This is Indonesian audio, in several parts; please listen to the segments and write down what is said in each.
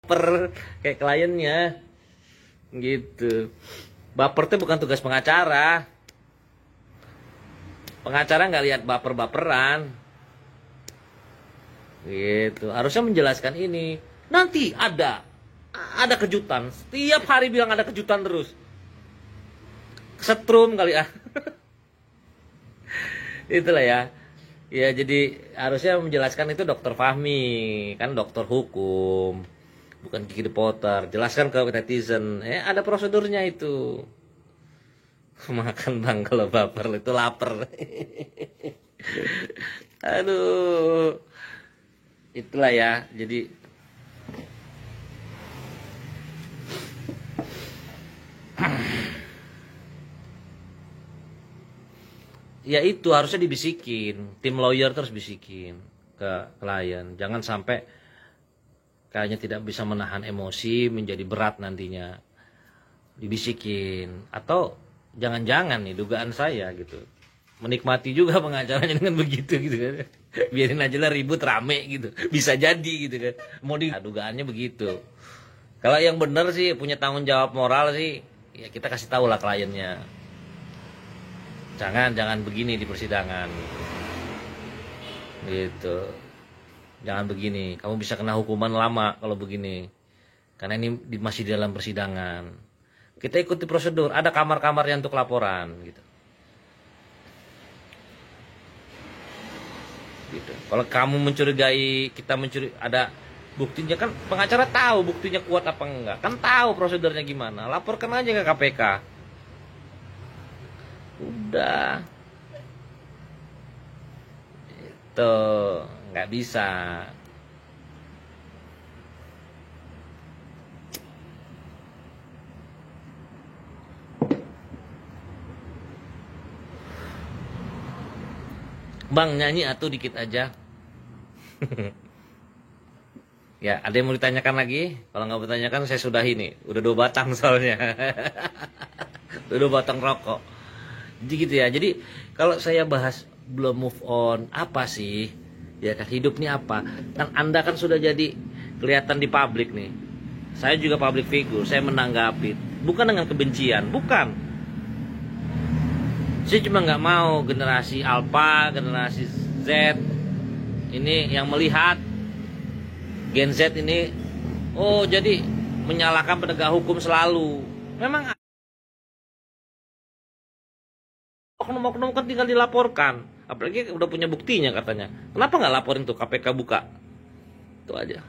baper kayak kliennya gitu. Baper tuh bukan tugas pengacara. Pengacara nggak lihat baper-baperan gitu. Harusnya menjelaskan ini. Nanti ada kejutan. Setiap hari bilang ada kejutan terus. Setrum kali ya. Itulah ya. Ya jadi harusnya menjelaskan itu Dokter Fahmi, kan dokter hukum, bukan Kiki The Potter. Jelaskan ke netizen, ada prosedurnya itu. Makan bang kalau baper itu lapar. Aduh, itulah ya. Jadi ya itu harusnya dibisikin, tim lawyer terus bisikin ke klien, jangan sampai kayaknya tidak bisa menahan emosi menjadi berat nantinya, dibisikin. Atau jangan-jangan nih dugaan saya gitu, menikmati juga pengacaranya dengan begitu gitu kan, biarin aja lah ribut rame gitu, bisa jadi gitu kan, dugaannya begitu. Kalau yang benar sih punya tanggung jawab moral sih, ya kita kasih tahu lah kliennya. Jangan begini di persidangan gitu, jangan begini, kamu bisa kena hukuman lama kalau begini, karena ini masih di dalam persidangan. Kita ikuti prosedur, ada kamar-kamarnya untuk laporan gitu. Kalau kamu mencurigai kita ada buktinya, kan pengacara tahu buktinya kuat apa enggak, kan tahu prosedurnya gimana, laporkan aja ke KPK. Udah itu nggak bisa. Bang, nyanyi atuh dikit aja. Ya, ada yang mau ditanyakan lagi? Kalau nggak bertanyakan saya sudahi nih, udah 2 batang soalnya. Udah 2 batang rokok. Jadi gitu ya. Jadi kalau saya bahas belum move on, apa sih? Ya kan, hidup nih apa? Kan Anda kan sudah jadi kelihatan di publik nih. Saya juga public figure, saya menanggapi. Bukan dengan kebencian, bukan. Saya cuma nggak mau generasi Alpha, generasi Z ini yang melihat Gen Z ini, oh jadi menyalahkan penegak hukum selalu. Memang oknum-oknum kan tinggal dilaporkan, apalagi udah punya buktinya katanya. Kenapa nggak laporin tuh, KPK buka? Itu aja.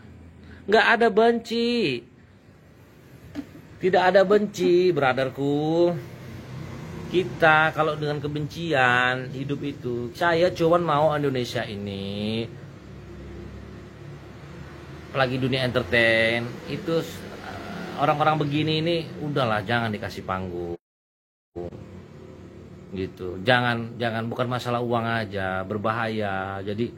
Nggak ada benci, tidak ada benci, brotherku. Kita kalau dengan kebencian hidup itu, saya cuman mau Indonesia ini, apalagi dunia entertain itu, orang-orang begini ini udahlah, jangan dikasih panggung. Gitu, jangan bukan masalah uang aja, berbahaya. Jadi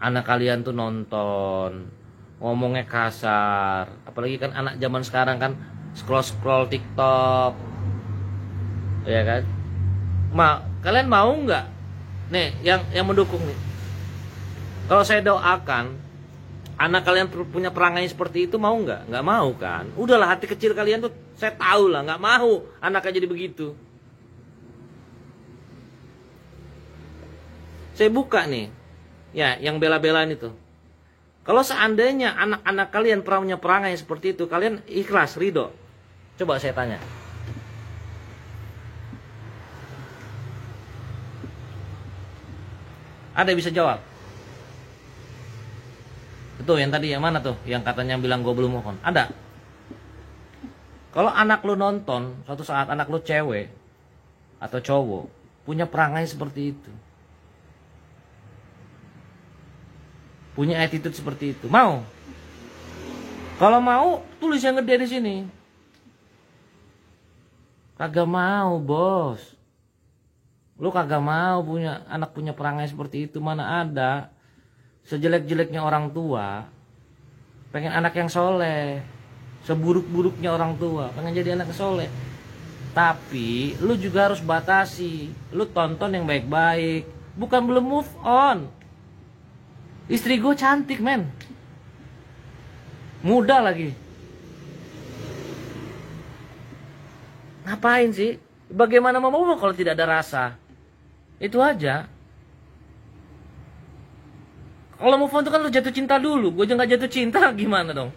anak kalian tuh nonton ngomongnya kasar, apalagi kan anak zaman sekarang kan scroll TikTok, ya kan. Kalian mau nggak nih yang mendukung nih, kalau saya doakan anak kalian punya perangai seperti itu, mau nggak mau kan. Udahlah, hati kecil kalian tuh saya tahu lah nggak mau anaknya jadi begitu. Saya buka nih, ya yang bela-belaan itu. Kalau seandainya anak-anak kalian punya perangai seperti itu, kalian ikhlas, ridho? Coba saya tanya. Ada yang bisa jawab? Itu yang tadi yang mana tuh? Yang katanya bilang gue belum move on. Ada? Kalau anak lu nonton, suatu saat anak lu cewek atau cowok punya perangai seperti itu, punya attitude seperti itu, mau? Kalau mau, tulis yang gede di sini. Kagak mau, bos. Lu kagak mau punya anak punya perangai seperti itu, mana ada. Sejelek-jeleknya orang tua, pengen anak yang soleh. Seburuk-buruknya orang tua, pengen jadi anak soleh. Tapi lu juga harus batasi. Lu tonton yang baik-baik, bukan belum move on. Istri gue cantik, men, muda lagi, Ngapain sih? Bagaimana mau move on kalau tidak ada rasa? Itu aja. Kalau move on itu kan lu jatuh cinta dulu. Gue aja nggak jatuh cinta, gimana dong?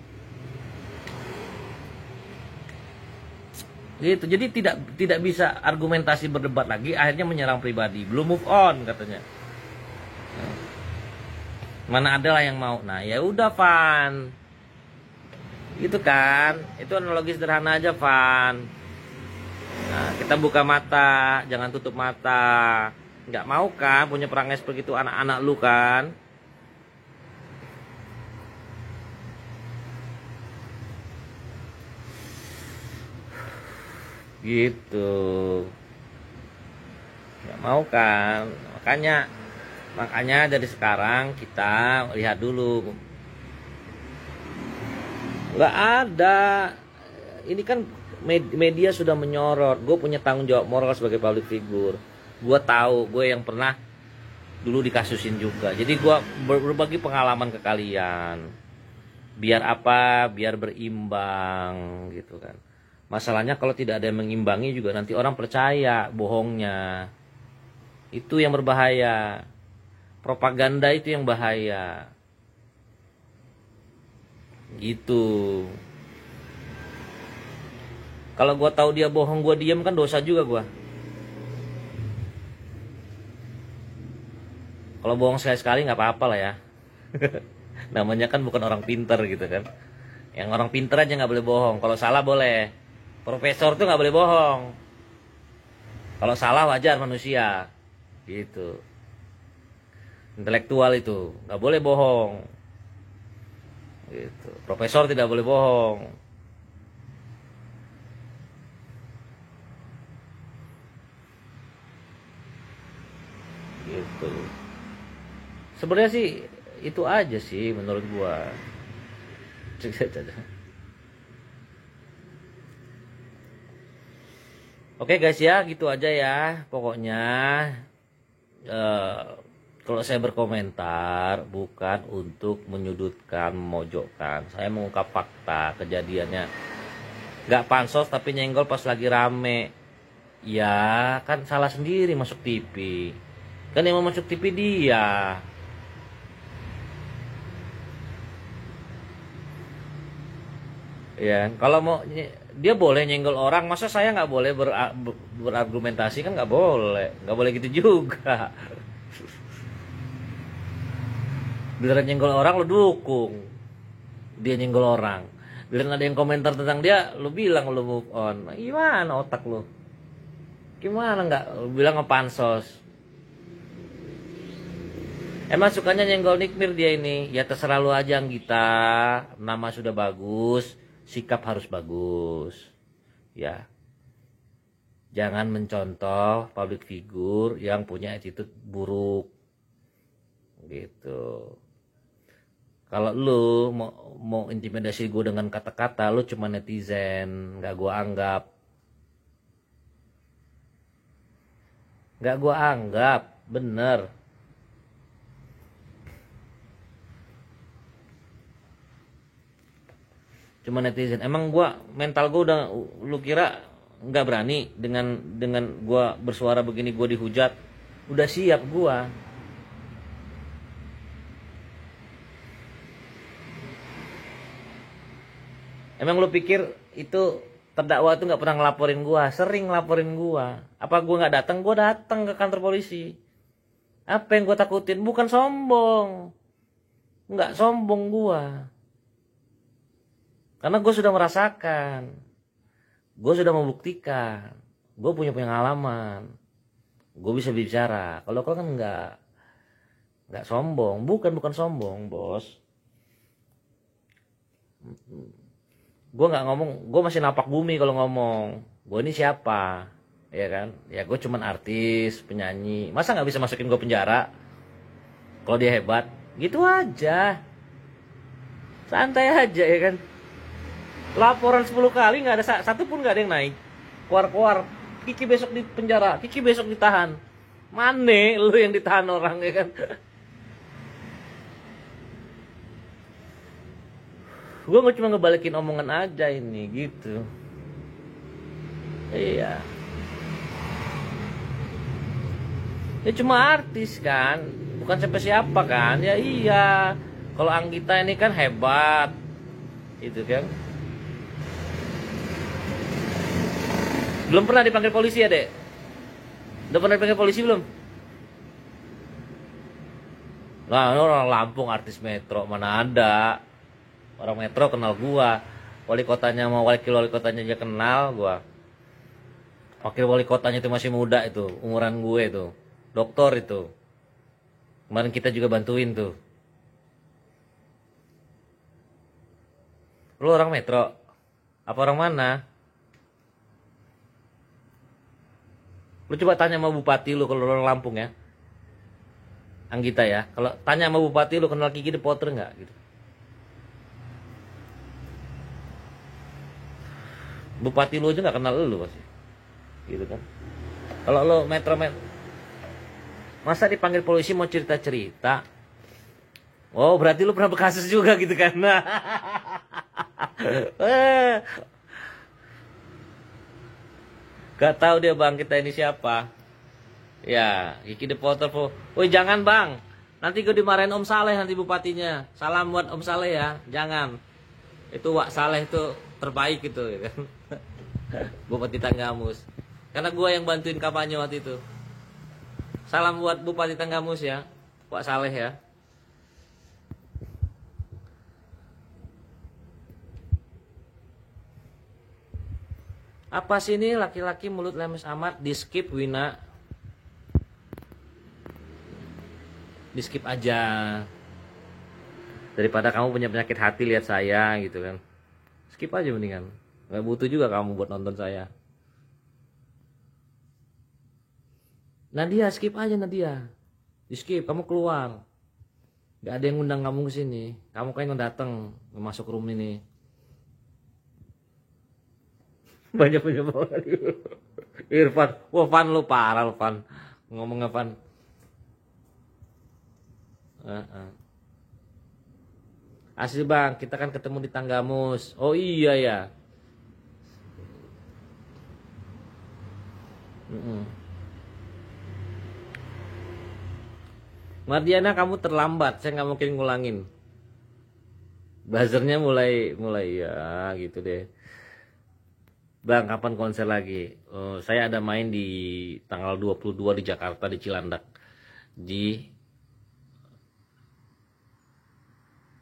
Gitu. Jadi tidak bisa argumentasi berdebat lagi. Akhirnya menyerang pribadi. Belum move on katanya. Mana ada lah yang mau. Nah ya udah Van. Gitu kan. Itu analogi sederhana aja Van. Nah, kita buka mata, jangan tutup mata. Nggak mau kan punya perangai seperti itu anak-anak lu kan? Gitu. Nggak mau kan? Makanya dari sekarang kita lihat dulu. Nggak ada. Ini kan media sudah menyorot. Gue punya tanggung jawab moral sebagai public figure. Gue tahu, gue yang pernah dulu dikasusin juga. Jadi gue berbagi pengalaman ke kalian. Biar apa? Biar berimbang gitu kan. Masalahnya kalau tidak ada yang mengimbangi juga nanti orang percaya bohongnya. Itu yang berbahaya. Propaganda itu yang bahaya. Gitu. Kalau gue tahu dia bohong, gue diam kan dosa juga gue. Kalau bohong sekali-sekali nggak apa-apa lah ya. Namanya kan bukan orang pinter gitu kan. Yang orang pinter aja nggak boleh bohong. Kalau salah boleh. Profesor tuh nggak boleh bohong. Kalau salah wajar manusia. Gitu. Intelektual itu nggak boleh bohong. Gitu. Profesor tidak boleh bohong. Gitu. Sebenarnya sih itu aja sih menurut gua. Oke guys ya, gitu aja ya. Pokoknya kalau saya berkomentar bukan untuk menyudutkan, memojokkan. Saya mengungkap fakta kejadiannya. Gak pansos tapi nyenggol pas lagi rame. Ya kan salah sendiri masuk TV. Kan yang mau masuk TV dia. Ya kalau mau dia boleh nyenggol orang, masa saya nggak boleh berargumentasi? Kan nggak boleh gitu juga. Bila nyenggol orang lu dukung, dia nyenggol orang. Bila ada yang komentar tentang dia, lu bilang lu move on. Gimana otak lu? Gimana nggak? Lu bilang ngepansos. Emang sukanya nyenggol Nikmir dia ini? Ya terserah lu aja Anggita. Nama sudah bagus, sikap harus bagus. Ya. Jangan mencontoh public figure yang punya attitude buruk. Gitu. Kalau lu mau intimidasi gue dengan kata-kata, lu cuma netizen, gak gue anggap. Gak gue anggap, bener. Cuma netizen. Emang gua mental gua udah, lu kira nggak berani dengan gua bersuara begini, gua dihujat? Udah siap gua. Emang lu pikir itu terdakwa itu nggak pernah ngelaporin gua? Sering ngelaporin gua. Apa gua nggak datang? Gua datang ke kantor polisi. Apa yang gua takutin? Bukan sombong. Nggak sombong gua. Karena gue sudah merasakan, gue sudah membuktikan, gue punya pengalaman, gue bisa bicara. Kalau kau kan nggak sombong, bukan sombong bos. Gue nggak ngomong, gue masih napak bumi kalau ngomong. Gue ini siapa, ya kan? Ya gue cuman artis, penyanyi. Masa nggak bisa masukin gue penjara? Kalau dia hebat, gitu aja, santai aja ya kan. Laporan 10 kali nggak ada satu pun nggak ada yang naik. Keluar Kiki besok di penjara, Kiki besok ditahan. Mane lu yang ditahan orang ya kan. Gue cuma ngebalikin omongan aja ini gitu. Iya. Ya cuma artis kan, bukan siapa-siapa kan. Ya iya. Kalau Anggita ini kan hebat. Itu kan. Belum pernah dipanggil polisi ya, Dek? Udah pernah dipanggil polisi belum? Nah, ini orang Lampung artis Metro, mana ada. Orang Metro kenal gua. Wali kotanya sama wakil wali kotanya aja kenal gua. Wakil wali kotanya itu masih muda itu, umuran gue itu. Doktor itu. Kemarin kita juga bantuin tuh. Lu orang Metro? Apa orang mana? Lu coba tanya sama bupati lu kalau orang Lampung ya. Anggita ya. Kalau tanya sama bupati lu kenal Kiki The Potter nggak gitu. Bupati lu aja nggak kenal lu pasti. Gitu kan. Kalau lu Metro masa dipanggil polisi mau cerita-cerita? Oh, berarti lu pernah berkasus juga gitu kan. Gak tahu dia bang kita ini siapa. Ya, Kiki The Potter. Woi jangan bang, nanti gue dimarahin Om Saleh nanti bupatinya. Salam buat Om Saleh ya, jangan. Itu Wak Saleh itu terbaik itu ya kan. Bupati Tanggamus. Karena gue yang bantuin kampanye waktu itu. Salam buat Bupati Tanggamus ya, Wak Saleh ya. Apa sih ini laki-laki mulut lemes amat? Di skip Wina. Di skip aja. Daripada kamu punya penyakit hati lihat saya gitu kan. Skip aja mendingan. Gak butuh juga kamu buat nonton saya. Nadia skip aja Nadia. Di skip kamu keluar. Gak ada yang ngundang kamu ke sini. Kamu kayak datang masuk room ini. Banyak banget. Irfan, wah Van lu parah lu Van. Ngomong apa? Asli bang, kita kan ketemu di Tanggamus. Oh iya ya. Mardiana kamu terlambat, saya nggak mungkin ngulangin. Buzzernya mulai ya gitu deh. Bang, kapan konser lagi? Saya ada main di tanggal 22 di Jakarta di Cilandak. Di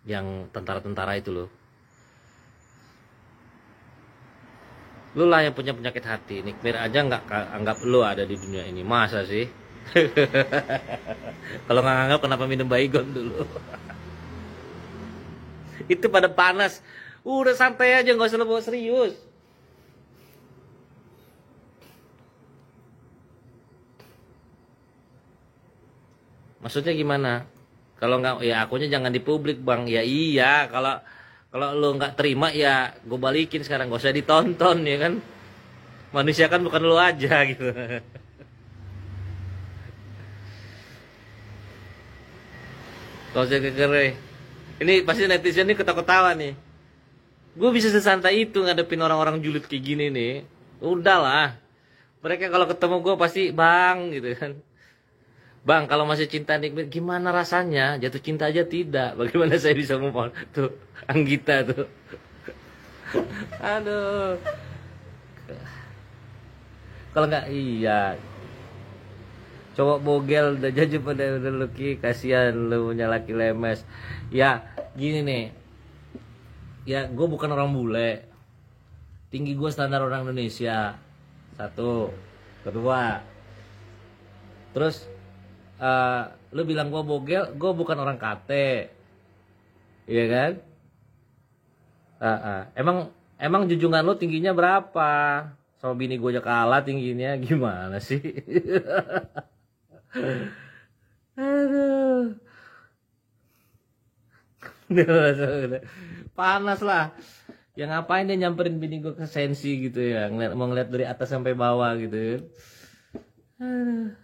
yang tentara-tentara itu loh. Lu lah yang punya penyakit hati. Nikmir aja nggak anggap lu ada di dunia ini. Masa sih? Kalau nggak nganggap kenapa minum Baygon dulu? Itu pada panas. Udah santai aja nggak usah lu bawa serius. Maksudnya gimana? Kalau nggak ya akunya jangan di publik bang. Ya iya kalau lo nggak terima ya gue balikin sekarang gak usah ditonton ya kan. Manusia kan bukan lo aja gitu. Kalau saya kekere, ini pasti netizen ini ketawa-ketawa nih. Gue bisa sesantai itu ngadepin orang-orang julid kayak gini nih. Udahlah. Mereka kalau ketemu gue pasti bang gitu kan. Bang, kalau masih cinta nikmat, gimana rasanya? Jatuh cinta aja tidak. Bagaimana saya bisa ngomong tuh, Anggita tuh. Aduh. Kalau nggak iya. Cowok bogel udah jadi pada udah luki, kasihan lu punya laki lemes. Ya, gini nih. Ya, gue bukan orang bule. Tinggi gue standar orang Indonesia. Satu. Kedua. Terus lu bilang gue bogel, gue bukan orang kate, iya kan? Emang junjungan lu tingginya berapa? Sama bini gue aja kalah tingginya, gimana sih? Aduh, panas lah. Ya ngapain dia nyamperin bini gue ke sensi gitu ya? Mau ngeliat dari atas sampai bawah gitu ya? Aduh.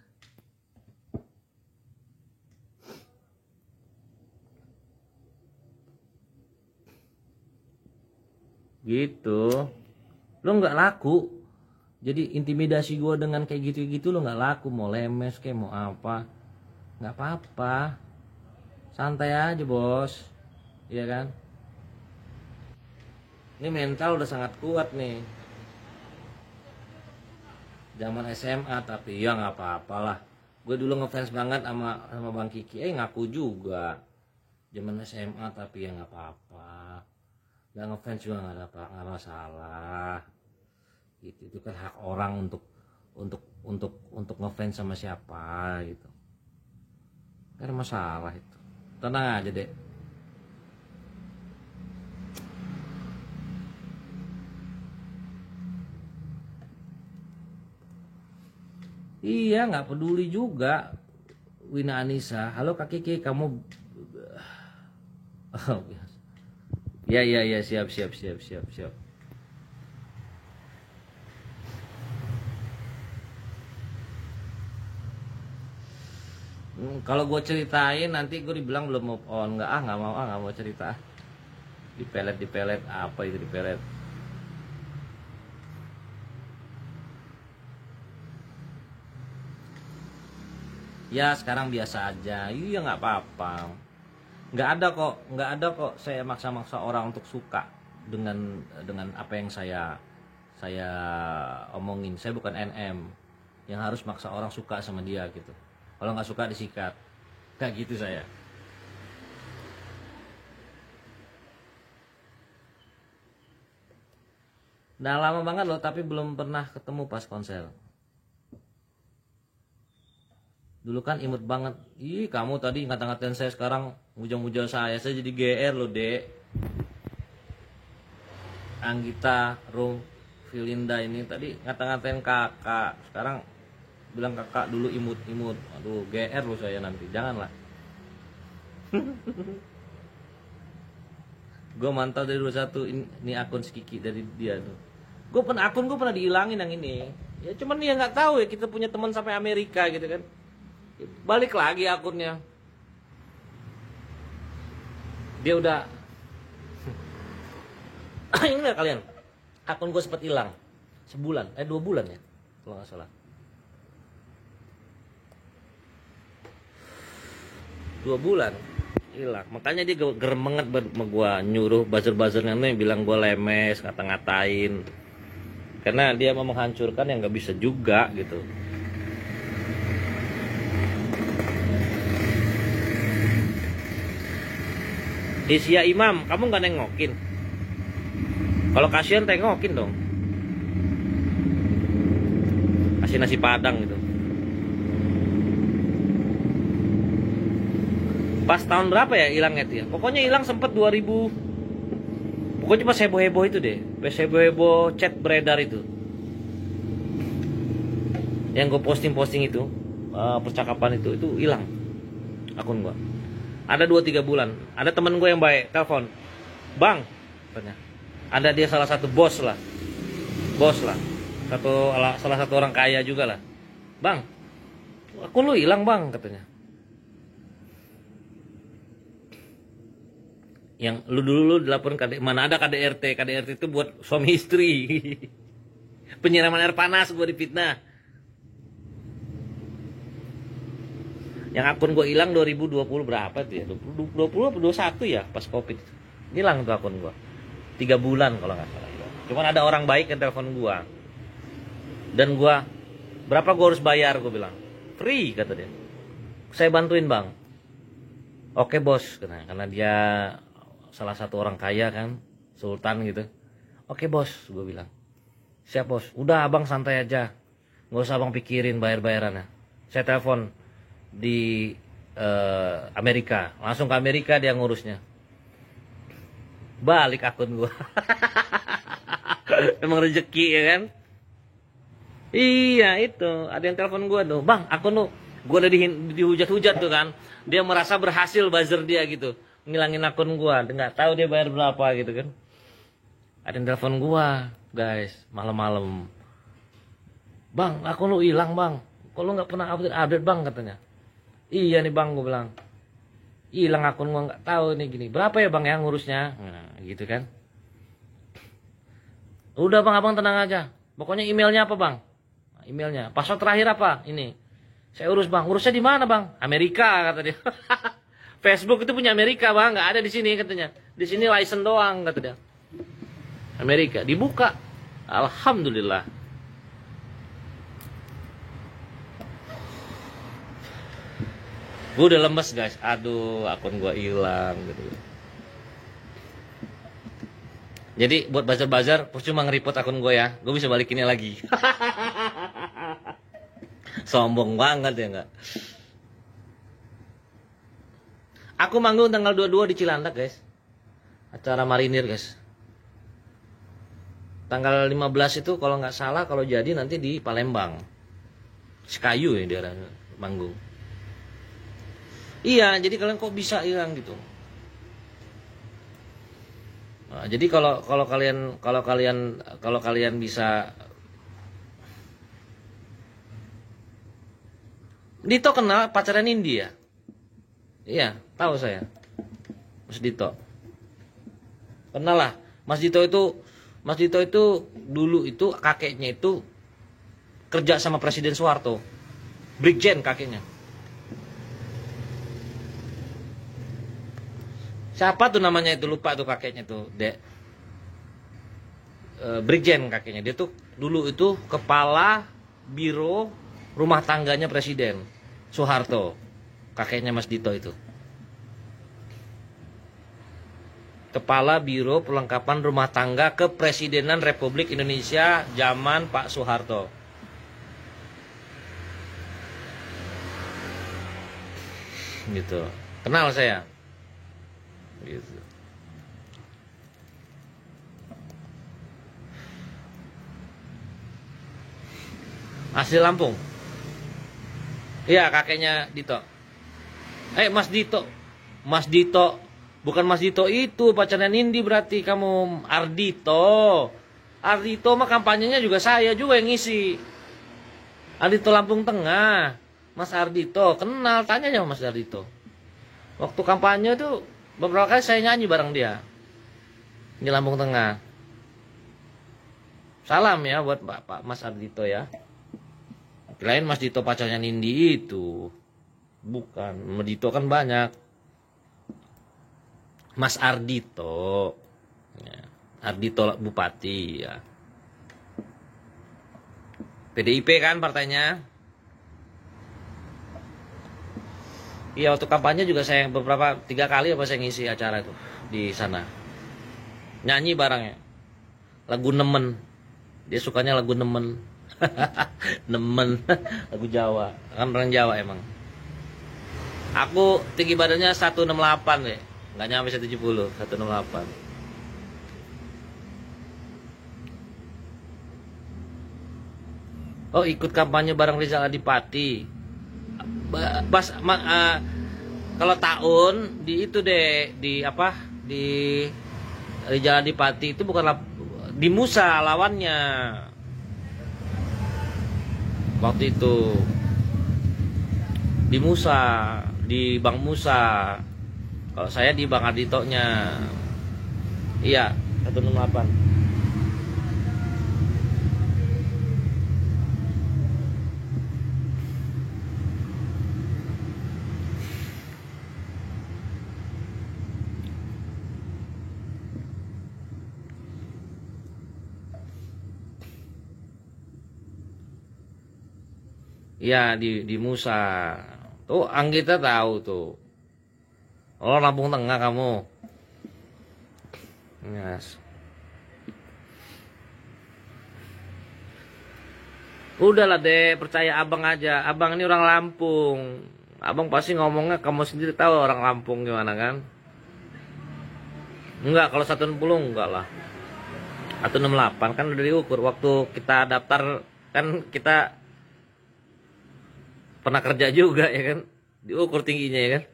Gitu. Lu nggak laku. Jadi intimidasi gue dengan kayak gitu-gitu lo nggak laku, mau lemes kayak mau apa, nggak apa-apa, santai aja bos, iya kan? Ini mental udah sangat kuat nih, zaman SMA tapi ya nggak apa-apalah. Gue dulu ngefans banget sama Bang Kiki, ngaku juga zaman SMA tapi ya nggak apa-apa, nggak ngefans juga nggak ada apa, nggak masalah. Gitu, itu kan hak orang untuk ngefans sama siapa gitu, gak ada masalah itu, tenang aja deh. Iya nggak peduli juga. Wina Anissa, halo Kak Kiki, kamu oh, ya siap. Kalau gue ceritain nanti gue dibilang belum move on. Nggak mau cerita. Dipelet apa itu dipelet? Ya sekarang biasa aja. Iya nggak apa-apa. Nggak ada kok saya maksa-maksa orang untuk suka dengan apa yang saya omongin. Saya bukan NM yang harus maksa orang suka sama dia gitu. Kalau nggak suka disikat, kayak gitu saya. Udah lama banget loh, tapi belum pernah ketemu pas konser. Dulu kan imut banget. Ih, kamu tadi ngata-ngatain saya, sekarang muja-muja saya jadi GR loh, Dek. Anggita, Rum, Filinda ini tadi ngata-ngatain kakak, sekarang bilang kakak dulu imut-imut. Aduh, GR loh saya nanti, janganlah. Gue mantau dari 21, ini akun si Kiki dari dia tuh. Akun gue pernah dihilangin yang ini. Ya cuman dia nggak tahu ya, kita punya teman sampai Amerika gitu kan. Balik lagi akunnya. Dia udah ingat kalian, akun gue sempat hilang sebulan, 2 bulan ya kalau nggak salah. 2 bulan hilang, makanya dia gerem banget sama gue, nyuruh buzzer-buzzernya nih bilang gue lemes, ngata-ngatain, karena dia mau menghancurkan yang nggak bisa juga gitu. Isya Imam, kamu nggak nengokin? Kalau kasihan tengokin dong, kasih nasi padang gitu. Pas tahun berapa ya hilangnya tuh ya? Pokoknya hilang sempet 2000. Pokoknya pas heboh-heboh itu deh. Pas heboh-heboh chat beredar itu. Yang gue posting itu, percakapan itu hilang akun gue. Ada 2-3 bulan. Ada temen gue yang baik, telepon. Bang, katanya. Ada dia salah satu bos lah. Salah satu orang kaya juga lah. Bang, akun lu hilang bang, katanya. Yang lu dilaporin mana ada KDRT itu buat suami istri. Penyiraman air panas gue difitnah. Yang akun gue hilang 2020 berapa tuh ya? 2020 atau 21 ya pas Covid. Hilang tuh akun gue. 3 bulan kalau nggak salah. Cuman ada orang baik yang telepon gue. Dan gue, berapa gue harus bayar, gue bilang. Free kata dia. Saya bantuin bang. Oke bos, karena dia salah satu orang kaya kan, sultan gitu. Oke bos, gue bilang. Siap bos, udah abang santai aja, nggak usah abang pikirin bayar-bayarannya. Saya telepon di Amerika, langsung ke Amerika dia ngurusnya. Balik akun gue. Emang rezeki ya kan. Iya itu, ada yang telepon gue tuh, bang akun lu, gue udah dihujat-hujat tuh kan. Dia merasa berhasil buzzer dia gitu, ngilangin akun gua, nggak tahu dia bayar berapa gitu kan. Ada yang telepon gua, guys, malam-malam. Bang, akun lu hilang bang. Kok lu nggak pernah update bang katanya. Iya nih bang, gua bilang. Hilang akun gua, nggak tahu nih gini. Berapa ya bang ya ngurusnya? Nah, gitu kan. Udah bang, abang tenang aja. Pokoknya emailnya apa bang? Emailnya. Password terakhir apa? Ini. Saya urus bang. Urusnya di mana bang? Amerika kata dia. Facebook itu punya Amerika bang. Nggak ada di sini katanya. Di sini license doang kata dia. Amerika. Dibuka. Alhamdulillah. Gue udah lemes guys. Aduh, akun gue hilang gitu. Jadi buat buzzer-buzzer, percuma nge-report akun gue ya. Gue bisa balikinnya lagi. Sombong banget ya nggak? Aku manggung tanggal 22 di Cilandak guys. Acara marinir guys. Tanggal 15 itu kalau nggak salah, kalau jadi nanti di Palembang. Sekayu ya daerah manggung. Iya, jadi kalian kok bisa hilang gitu. Nah, jadi kalau kalian bisa. Dito kenal pacaran India. Iya, tahu saya. Mas Dito. Kenal lah. Mas Dito itu dulu itu kakeknya itu kerja sama Presiden Soeharto. Brigjen kakeknya. Siapa tuh namanya itu, lupa tuh kakeknya tuh, Dek. Brigjen kakeknya. Dia tuh dulu itu kepala biro rumah tangganya Presiden Soeharto. Kakeknya Mas Dito itu. Kepala Biro Perlengkapan Rumah Tangga Kepresidenan Republik Indonesia zaman Pak Soeharto. Gitu. Kenal saya. Gitu. Asli Lampung. Iya, kakeknya Dito. Mas Dito. Mas Dito. Bukan Mas Dito itu, pacarnya Nindi berarti kamu. Ardito. Ardito mah kampanyenya juga saya juga yang ngisi. Ardito Lampung Tengah. Mas Ardito, kenal, tanya aja Mas Ardito. Waktu kampanye tuh beberapa kali saya nyanyi bareng dia di Lampung Tengah. Salam ya buat Pak Mas Ardito ya. Kirain Mas Dito pacarnya Nindi itu. Bukan, Mas Dito kan banyak. Mas Ardito. Ya. Ardito Bupati ya. PDIP kan partainya. Iya, waktu kampanye juga saya 3 kali apa saya ngisi acara itu di sana. Nyanyi barangnya. Lagu Nemen. Dia sukanya lagu Nemen. Nemen. Lagu Jawa. Kan orang Jawa emang. Aku tinggi badannya 168 deh. Nggak nyampe 170, 168. Oh, ikut kampanye bareng Rizal Adipati. Kalau tahun di itu deh, di apa? Di Rizal Adipati itu bukanlah di Musa lawannya. Waktu itu di Musa, di Bang Musa. Kalau saya di Bang Ardito-nya. Iya, 168. Iya, di Musa. Tuh Anggita tahu tuh. Oh, Lampung Tengah kamu. Yes. Udahlah deh, percaya abang aja. Abang ini orang Lampung. Abang pasti ngomongnya kamu sendiri tahu orang Lampung gimana kan? Enggak, kalau 160 enggak lah. 168 kan udah diukur. Waktu kita daftar kan kita pernah kerja juga ya kan? Diukur tingginya ya kan?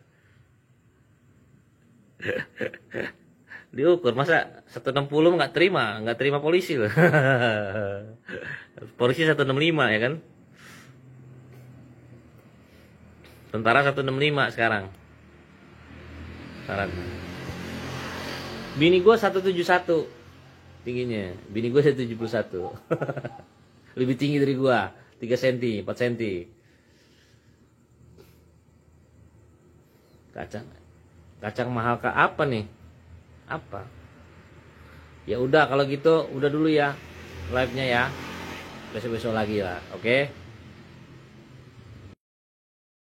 Diukur, masa 160 nggak terima polisi loh. Polisi 165 ya kan? Tentara 165 sekarang. Syaratnya. Bini gue 171 tingginya. Bini gue 171. Lebih tinggi dari gua, 3 cm, 4 cm. Kacang mahal ke apa nih? Apa? Ya udah kalau gitu, udah dulu ya live-nya ya. Besok-besok lagi lah, oke?